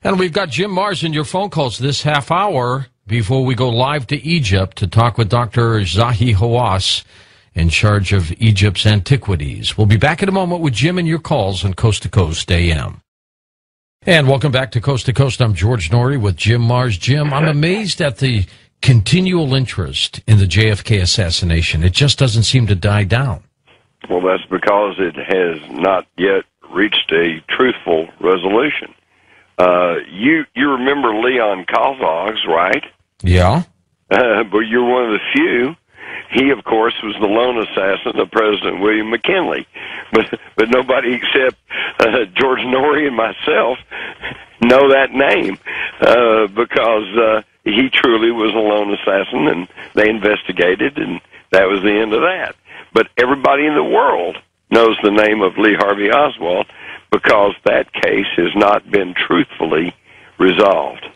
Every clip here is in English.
And we've got Jim Mars in your phone calls this half hour before we go live to Egypt to talk with Dr. Zahi Hawass in charge of Egypt's antiquities. We'll be back in a moment with Jim and your calls on Coast to Coast AM. And welcome back to Coast. I'm George Norrie with Jim Mars. Jim, I'm amazed at the continual interest in the JFK assassination. It just doesn't seem to die down. Well, that's because it has not yet reached a truthful resolution. You remember Leon Kozlogs, right? Yeah. But you're one of the few. He, of course, was the lone assassin of President William McKinley. But nobody except George Norrie and myself know that name because he truly was a lone assassin, and they investigated, and that was the end of that. But everybody in the world knows the name of Lee Harvey Oswald because that case has not been truthfully resolved.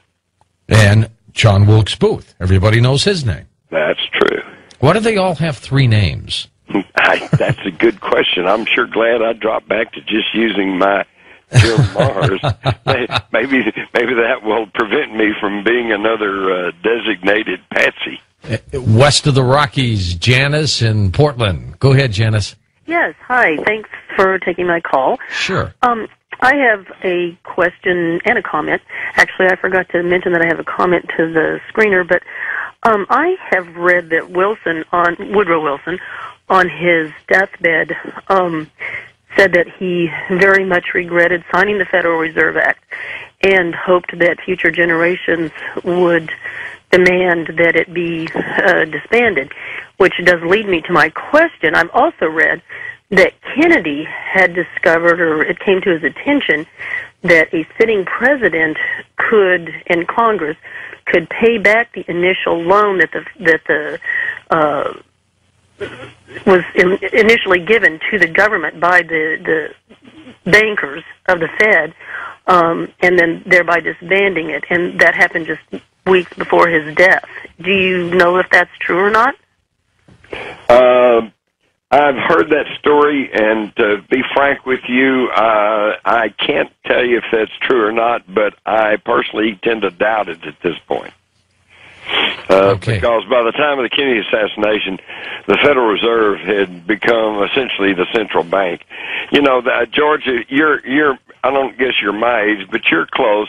And John Wilkes Booth. Everybody knows his name. That's true. Why do they all have three names? That's a good question. I'm sure glad I dropped back to just using my Jim Mars. Maybe that will prevent me from being another designated patsy. West of the Rockies, Janice in Portland. Go ahead, Janice. Yes, hi. Thanks for taking my call. Sure. I have a question and a comment. Actually, I forgot to mention that I have a comment to the screener, but I have read that Woodrow Wilson, on his deathbed, said that he very much regretted signing the Federal Reserve Act and hoped that future generations would demand that it be disbanded, which does lead me to my question. I've also read that Kennedy had discovered, or it came to his attention, that a sitting president could, in Congress, could pay back the initial loan that was initially given to the government by the bankers of the Fed, and then thereby disbanding it. And that happened just weeks before his death. Do you know if that's true or not? I've heard that story, and to be frank with you, I can't tell you if that's true or not, but I personally tend to doubt it at this point. Because by the time of the Kennedy assassination, the Federal Reserve had become essentially the central bank. You know, George, I don't guess you're my age, but you're close.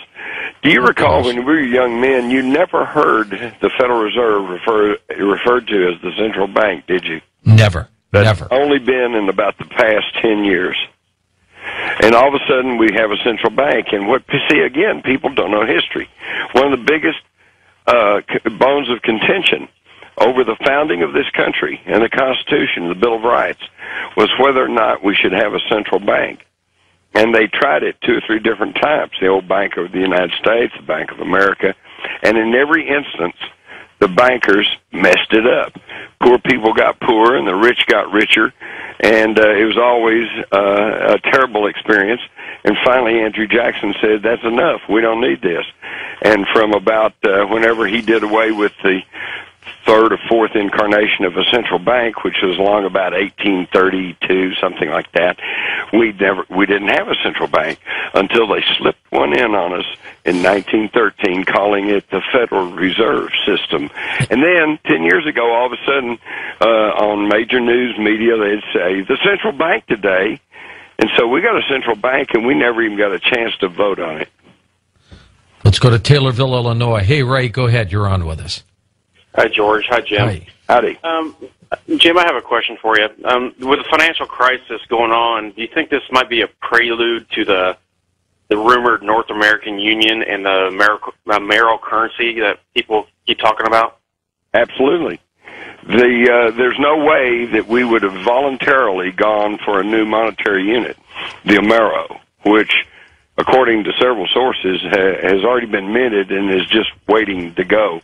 Do you recall when we were young men, you never heard the Federal Reserve referred to as the central bank, did you? Never. That's Never. Only been in about the past 10 years. And all of a sudden we have a central bank. And again, people don't know history. One of the biggest bones of contention over the founding of this country and the Constitution, the Bill of Rights, was whether or not we should have a central bank. And they tried it 2 or 3 different times, the old Bank of the United States, the Bank of America, and in every instance, the bankers messed it up. Poor people got poorer and the rich got richer, and it was always a terrible experience. And finally, Andrew Jackson said, that's enough. We don't need this. And from about whenever he did away with the 3rd or 4th incarnation of a central bank, which was along about 1832, something like that, we didn't have a central bank until they slipped one in on us in 1913, calling it the Federal Reserve System. And then 10 years ago, all of a sudden, on major news media, they'd say the central bank today. And so we got a central bank, and we never even got a chance to vote on it. Let's go to Taylorville, Illinois. Hey, Ray, go ahead. You're on with us. Hi, George. Hi, Jim. Hi. Howdy. Jim, I have a question for you. With the financial crisis going on, do you think this might be a prelude to the rumored North American Union and the Merrill currency that people keep talking about? Absolutely. There's no way that we would have voluntarily gone for a new monetary unit, the Amero, which, according to several sources, has already been minted and is just waiting to go.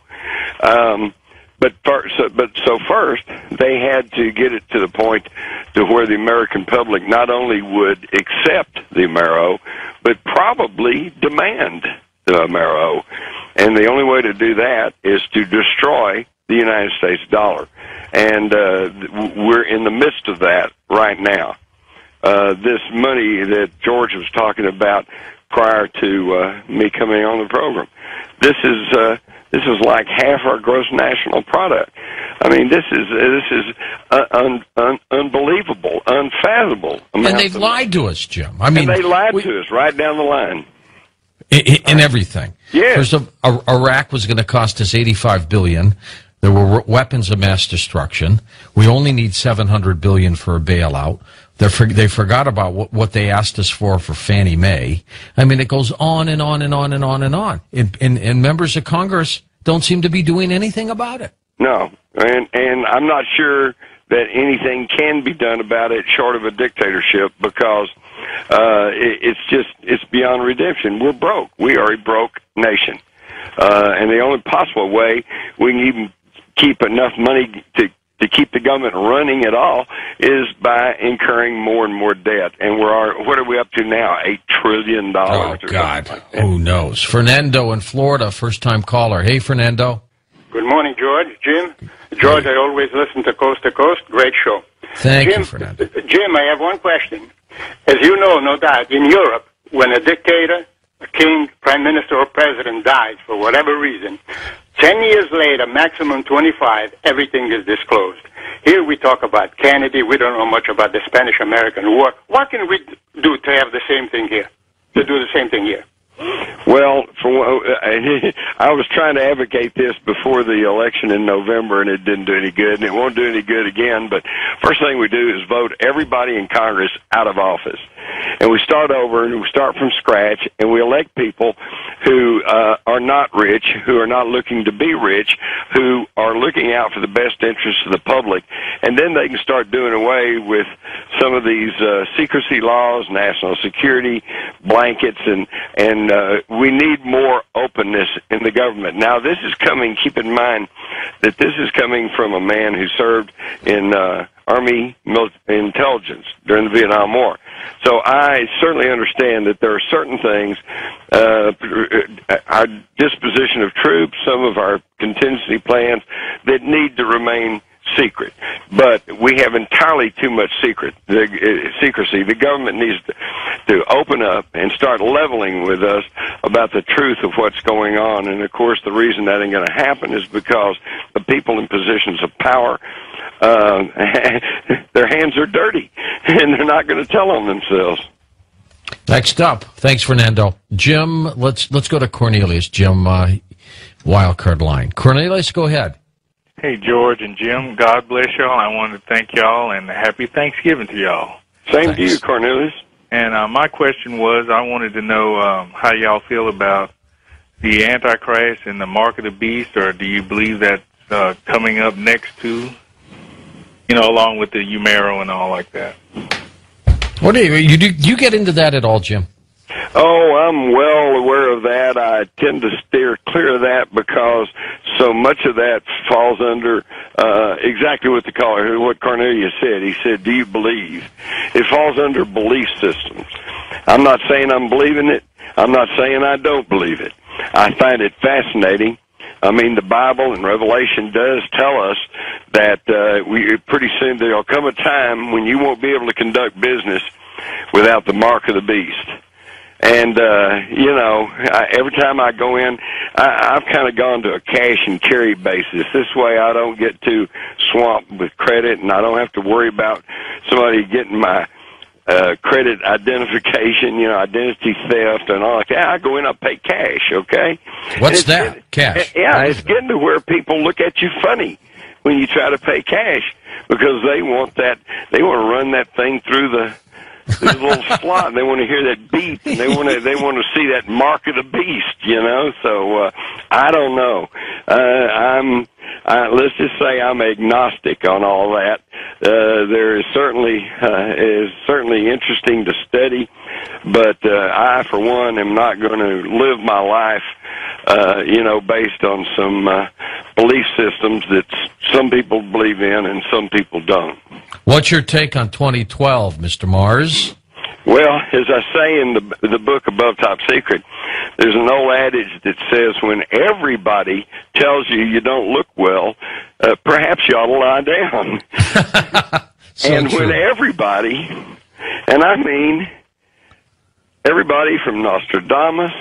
But first, they had to get it to the point to where the American public not only would accept the Amero, but probably demand the Amero. And the only way to do that is to destroy the United States dollar. And we're in the midst of that right now. This money that George was talking about prior to me coming on the program. This is like half our gross national product. I mean, this is unbelievable, unfathomable. And they've lied to us, Jim. I mean, and they lied to us right down the line. In everything. Yes. Iraq was going to cost us $85 billion. There were weapons of mass destruction. We only need $700 billion for a bailout. They forgot about what they asked us for Fannie Mae. I mean, it goes on and on and on and on and on. And members of Congress don't seem to be doing anything about it. No, and I'm not sure that anything can be done about it short of a dictatorship, because it's beyond redemption. We're broke. We are a broke nation, and the only possible way we can even keep enough money to keep the government running at all is by incurring more and more debt. And what are we up to now? $8 trillion. Oh, God. Like, who knows? Fernando in Florida, first-time caller. Hey, Fernando. Good morning, George. Jim. George, I always listen to Coast. Great show. Thank you, Fernando. Jim, I have one question. As you know, no doubt, in Europe, when a dictator, a king, prime minister, or president dies for whatever reason, 10 years later, maximum 25, everything is disclosed. Here we talk about Kennedy. We don't know much about the Spanish-American War. What can we do to have the same thing here, to do the same thing here? Well, I was trying to advocate this before the election in November, and it didn't do any good, and it won't do any good again. But first thing we do is vote everybody in Congress out of office. And we start over, and we start from scratch, and we elect people who are not rich, who are not looking to be rich, who are looking out for the best interests of the public. And then they can start doing away with some of these secrecy laws, national security blankets, and we need more openness in the government. Now, this is coming, keep in mind that this is coming from a man who served in Army intelligence during the Vietnam War. So I certainly understand that there are certain things, our disposition of troops, some of our contingency plans, that need to remain secret. But we have entirely too much secrecy. The government needs to open up and start leveling with us about the truth of what's going on. And, of course, the reason that ain't going to happen is because the people in positions of power, their hands are dirty, and they're not going to tell on themselves. Next up, thanks, Fernando. Jim, let's go to Cornelius. Jim, wildcard line. Cornelius, go ahead. Hey, George and Jim, God bless y'all. I want to thank y'all and happy Thanksgiving to y'all. Same to you, Cornelius. And my question was, I wanted to know how y'all feel about the Antichrist and the mark of the beast, or do you believe that's coming up next to, along with the Umero and all like that? What do you get into that at all, Jim? Oh, I'm well aware of that. I tend to steer clear of that because so much of that falls under exactly what the caller, what Cornelius said. He said, do you believe? It falls under belief systems. I'm not saying I'm believing it. I'm not saying I don't believe it. I find it fascinating. I mean, the Bible and Revelation does tell us that pretty soon there'll come a time when you won't be able to conduct business without the mark of the beast. And, every time I go in, I've kind of gone to a cash and carry basis. This way I don't get too swamped with credit, and I don't have to worry about somebody getting my credit identification, identity theft and all like that. I go in, I pay cash, okay? What's that? Cash? Yeah, it's getting to where people look at you funny when you try to pay cash because they want to run that thing through the little slot. They want to hear that beep, and they want to see that mark of the beast, So I don't know. Let's just say I'm agnostic on all that. There is certainly interesting to study, but I, for one, am not going to live my life, based on some belief systems that some people believe in and some people don't. What's your take on 2012, Mr. Mars? Well, as I say in the book Above Top Secret, there's an old adage that says when everybody tells you don't look well, perhaps you ought to lie down. So and true. When everybody, and I mean everybody from Nostradamus